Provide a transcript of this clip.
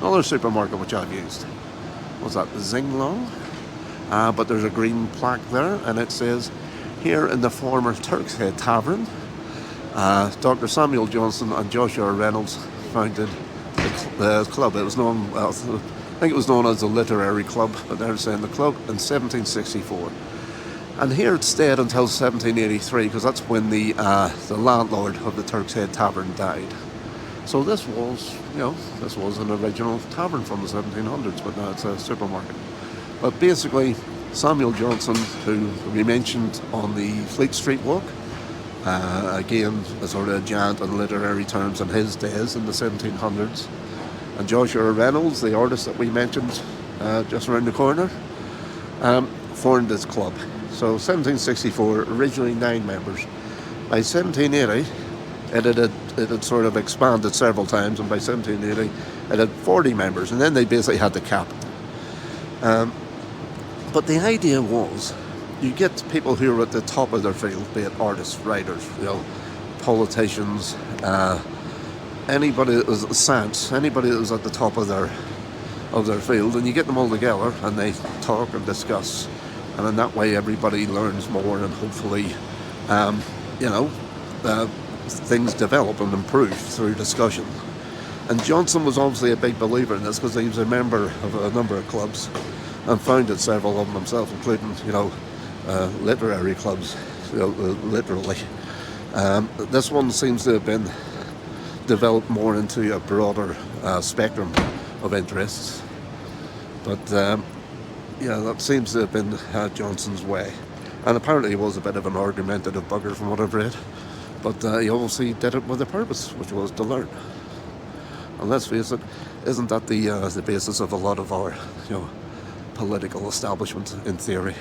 Another supermarket which I've used was that Zinglong, but there's a green plaque there, and it says, "Here in the former Turks Head Tavern, Dr. Samuel Johnson and Joshua Reynolds founded the club." It was known, well, I think it was known as the Literary Club, but they're saying the club in 1764. And here it stayed until 1783, because that's when the landlord of the Turks Head Tavern died. So this was, this was an original tavern from the 1700s, but now it's a supermarket. But basically, Samuel Johnson, who we mentioned on the Fleet Street Walk, again, a sort of giant in literary terms in his days in the 1700s, and Joshua Reynolds, the artist that we mentioned just around the corner, formed this club. So 1764, originally 9 members. By 1780, it had sort of expanded several times, and by 1780, it had 40 members, and then they basically had the cap. But the idea was, you get people who are at the top of their field, be it artists, writers, politicians, anybody that was science, anybody that was at the top of their field, and you get them all together and they talk and discuss, and in that way everybody learns more, and hopefully, things develop and improve through discussion. And Johnson was obviously a big believer in this, because he was a member of a number of clubs and founded several of them himself, including literary clubs, literally. This one seems to have been developed more into a broader spectrum of interests, but that seems to have been Johnson's way. And apparently he was a bit of an argumentative bugger from what I've read, but he obviously did it with a purpose, which was to learn. And let's face it, isn't that the basis of a lot of our political establishment in theory?